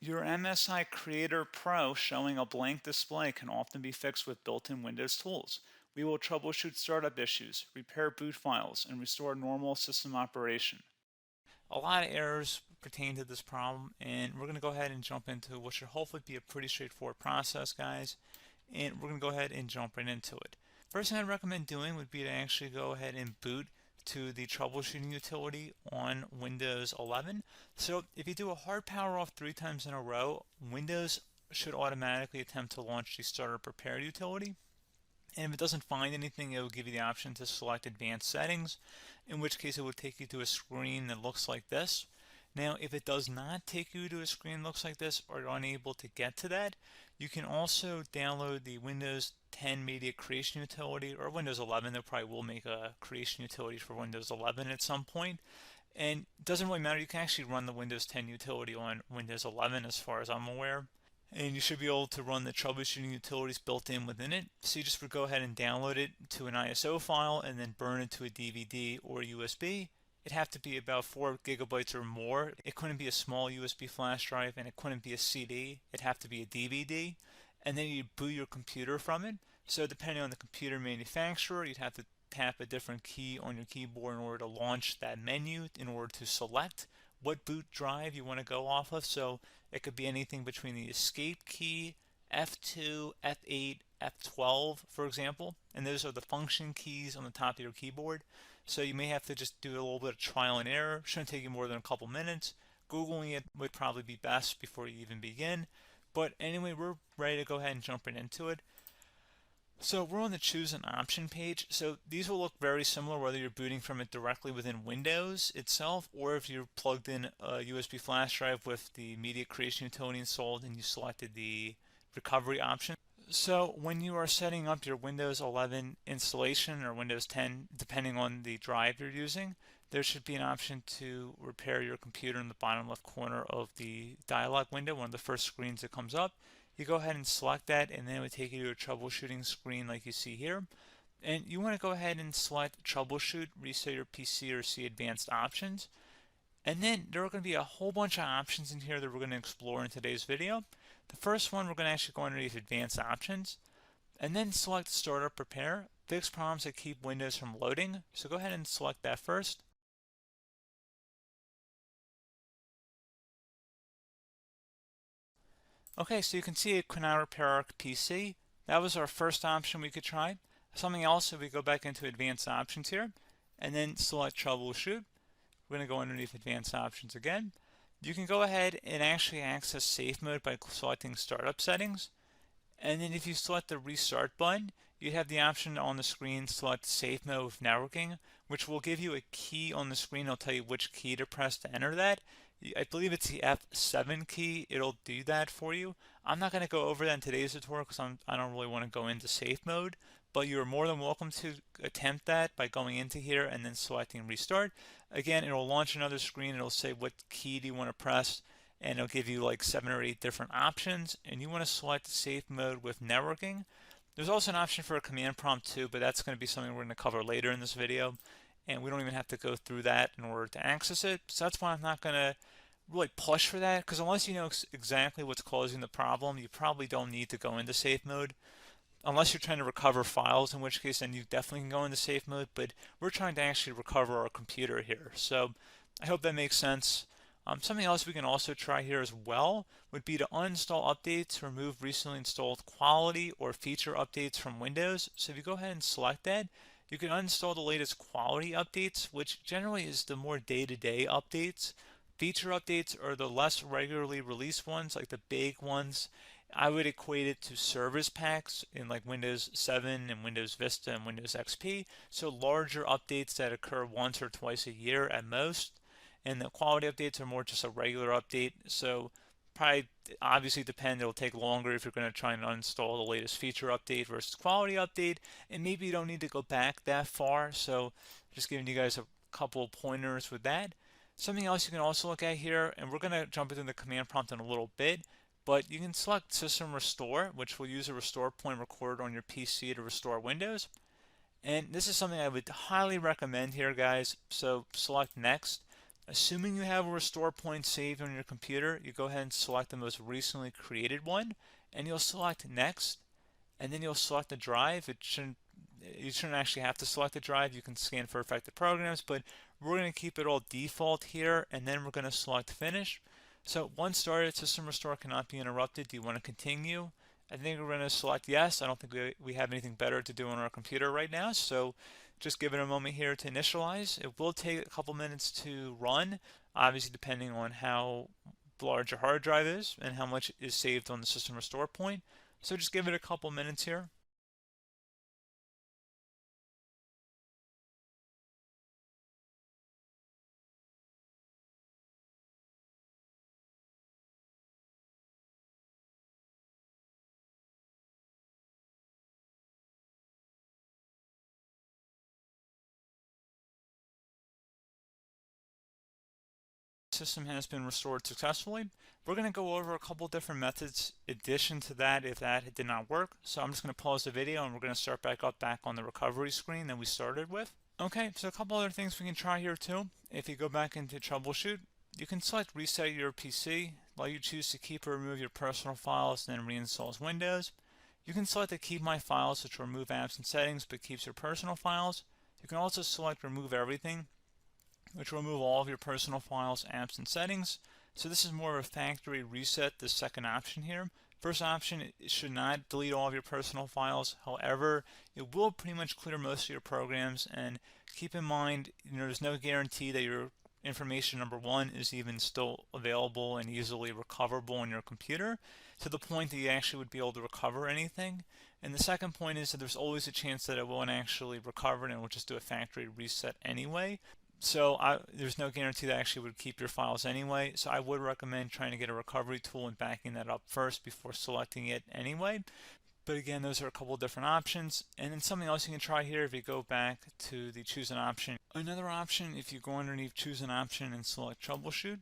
Your MSI CreatorPro showing a blank display can often be fixed with built-in Windows tools. We will troubleshoot startup issues, repair boot files, and restore normal system operation. A lot of errors pertain to this problem, and we're going to go ahead and jump into what should hopefully be a pretty straightforward process, guys. And we're going to go ahead and jump right into it. First thing I'd recommend doing would be to actually go ahead and boot to the troubleshooting utility on Windows 11. So if you do a hard power off 3 times in a row, Windows should automatically attempt to launch the startup repair utility. And if it doesn't find anything, it will give you the option to select advanced settings, in which case it will take you to a screen that looks like this. Now, if it does not take you to a screen that looks like this, or you're unable to get to that, you can also download the Windows 10 Media Creation Utility, or Windows 11. They probably will make a creation utility for Windows 11 at some point. And it doesn't really matter, you can actually run the Windows 10 utility on Windows 11 as far as I'm aware. And you should be able to run the troubleshooting utilities built in within it. So you just would go ahead and download it to an ISO file and then burn it to a DVD or USB. It'd have to be about 4 gigabytes or more. It couldn't be a small USB flash drive, and it couldn't be a CD. It'd have to be a DVD. And then you boot your computer from it. So depending on the computer manufacturer, you'd have to tap a different key on your keyboard in order to launch that menu, in order to select what boot drive you want to go off of. So it could be anything between the escape key, F2, F8, F12, for example, and those are the function keys on the top of your keyboard. So you may have to just do a little bit of trial and error. Shouldn't take you more than a couple minutes. Googling it would probably be best before you even begin. But anyway, we're ready to go ahead and jump right into it. So we're on the choose an option page. So these will look very similar whether you're booting from it directly within Windows itself, or if you're plugged in a USB flash drive with the media creation utility installed and you selected the recovery option. So when you are setting up your Windows 11 installation or Windows 10, depending on the drive you're using, there should be an option to repair your computer in the bottom left corner of the dialog window, one of the first screens that comes up. You go ahead and select that, and then it would take you to a troubleshooting screen like you see here. And you want to go ahead and select troubleshoot, reset your PC, or see advanced options. And then there are going to be a whole bunch of options in here that we're going to explore in today's video. The first one, we're going to actually go underneath advanced options and then select startup repair, fix problems that keep Windows from loading. So go ahead and select that first. Okay, so you can see it could now repair our PC. That was our first option we could try. Something else, if we go back into advanced options here and then select troubleshoot, we're going to go underneath advanced options again. You can go ahead and actually access safe mode by selecting startup settings. And then if you select the restart button, you have the option on the screen select safe mode with networking, which will give you a key on the screen. It'll tell you which key to press to enter that. I believe it's the F7 key. It'll do that for you. I'm not going to go over that in today's tutorial because I don't really want to go into safe mode, but you're more than welcome to attempt that by going into here and then selecting restart. Again, it'll launch another screen. It'll say what key do you want to press, and it'll give you like 7 or 8 different options, and you want to select safe mode with networking. There's also an option for a command prompt too, but that's going to be something we're going to cover later in this video, and we don't even have to go through that in order to access it. So that's why I'm not going to really push for that, because unless you know exactly what's causing the problem, you probably don't need to go into safe mode. Unless you're trying to recover files, in which case then you definitely can go into safe mode, but we're trying to actually recover our computer here. So I hope that makes sense. Something else we can also try here as well would be to uninstall updates, remove recently installed quality or feature updates from Windows. So if you go ahead and select that, you can uninstall the latest quality updates, which generally is the more day-to-day updates. Feature updates are the less regularly released ones, like the big ones. I would equate it to service packs in like Windows 7 and Windows Vista and Windows XP. So larger updates that occur once or twice a year at most. And the quality updates are more just a regular update. So probably obviously depend, it'll take longer if you're going to try and uninstall the latest feature update versus quality update. And maybe you don't need to go back that far. So just giving you guys a couple pointers with that. Something else you can also look at here, and we're going to jump into the command prompt in a little bit, but you can select System Restore, which will use a restore point recorded on your PC to restore Windows. And this is something I would highly recommend here, guys. So select Next. Assuming you have a restore point saved on your computer, you go ahead and select the most recently created one, and you'll select next, and then you'll select the drive. You shouldn't actually have to select the drive. You can scan for affected programs, but we're going to keep it all default here, and then we're going to select finish. So once started, system restore cannot be interrupted. Do you want to continue? I think we're going to select yes. I don't think we have anything better to do on our computer right now, so just give it a moment here to initialize. It will take a couple minutes to run, obviously depending on how large your hard drive is and how much is saved on the system restore point. So just give it a couple minutes here. System has been restored successfully. We're going to go over a couple different methods in addition to that if that did not work. So I'm just going to pause the video and we're going to start back up back on the recovery screen that we started with. Okay, so a couple other things we can try here too. If you go back into troubleshoot, you can select reset your PC while you choose to keep or remove your personal files and then reinstalls Windows. You can select to keep my files, which will remove apps and settings but keeps your personal files. You can also select remove everything, which will remove all of your personal files, apps, and settings. So this is more of a factory reset, the second option here. First option, it should not delete all of your personal files. However, it will pretty much clear most of your programs, and keep in mind, there's no guarantee that your information, number one, is even still available and easily recoverable on your computer to the point that you actually would be able to recover anything. And the second point is that there's always a chance that it won't actually recover and it will just do a factory reset anyway. So there's no guarantee that actually would keep your files anyway. So I would recommend trying to get a recovery tool and backing that up first before selecting it anyway. But again, those are a couple different options. And then something else you can try here if you go back to the choose an option. Another option, if you go underneath choose an option and select troubleshoot,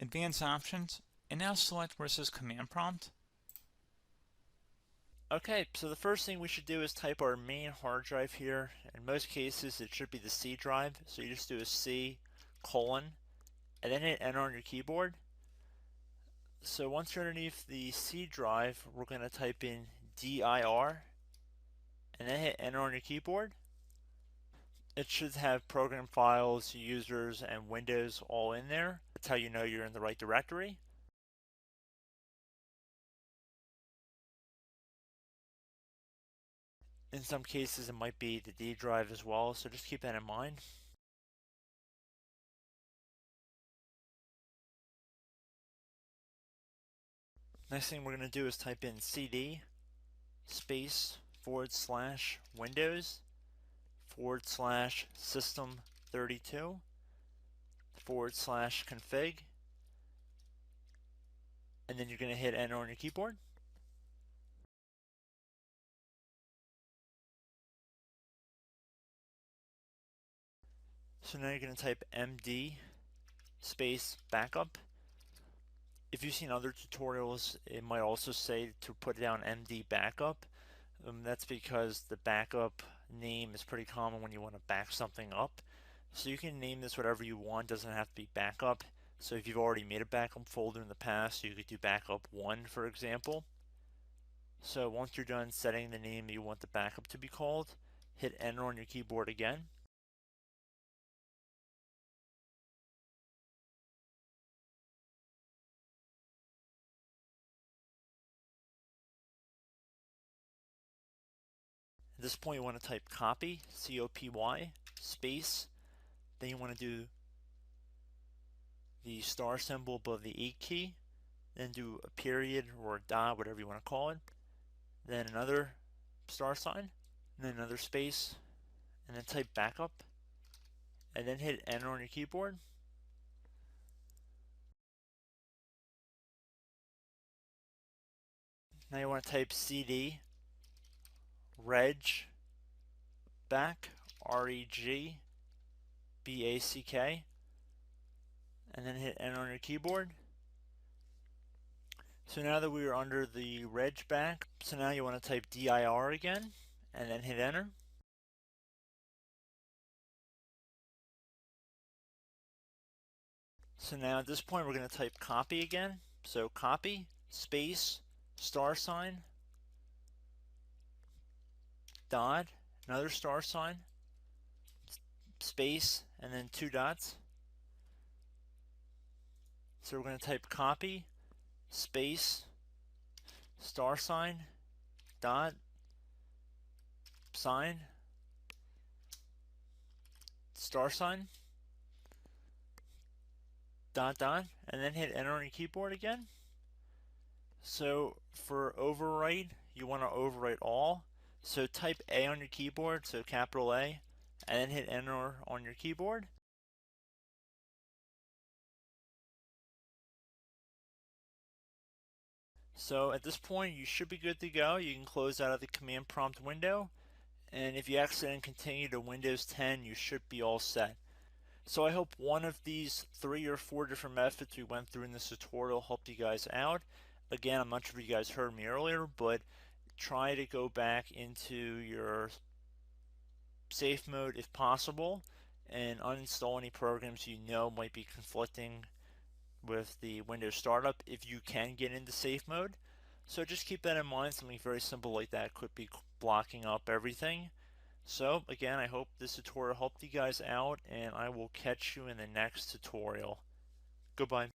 advanced options, and now select where it says command prompt. Okay, so the first thing we should do is type our main hard drive here. In most cases, it should be the C drive. So you just do a C colon and then hit enter on your keyboard. So once you're underneath the C drive, we're going to type in dir and then hit enter on your keyboard. It should have program files, users, and Windows all in there. That's how you know you're in the right directory. In some cases, it might be the D drive as well, so just keep that in mind. Next thing we're going to do is type in cd space / Windows / system 32 / config, and then you're going to hit enter on your keyboard. So now you're going to type md space backup. If you've seen other tutorials, it might also say to put down md backup. That's because the backup name is pretty common when you want to back something up. So you can name this whatever you want, doesn't have to be backup. So if you've already made a backup folder in the past, you could do backup 1, for example. So once you're done setting the name you want the backup to be called, hit enter on your keyboard again. At this point you want to type copy, C-O-P-Y, space, then you want to do the star symbol above the 8 key, then do a period or a dot, whatever you want to call it, then another star sign, and then another space, and then type backup, and then hit enter on your keyboard. Now you want to type cd reg back, R-E-G-B-A-C-K, and then hit enter on your keyboard. So now that we are under the reg back, so now you want to type dir again, and then hit enter. So now at this point we're going to type copy again. So copy, space, star sign, dot, another star sign, space, and then 2 dots. So we're going to type copy, space, star sign, dot, sign, star sign, dot, dot, and then hit enter on your keyboard again. So for overwrite, you want to overwrite all. So type A on your keyboard, so capital A, and then hit enter on your keyboard. So at this point you should be good to go. You can close out of the command prompt window, and if you accidentally continue to Windows 10 you should be all set. So I hope one of these 3 or 4 different methods we went through in this tutorial helped you guys out. Again, I'm not sure if you guys heard me earlier, but try to go back into your safe mode if possible and uninstall any programs you know might be conflicting with the Windows startup if you can get into safe mode. So just keep that in mind. Something very simple like that could be blocking up everything. So again, I hope this tutorial helped you guys out, and I will catch you in the next tutorial. Goodbye.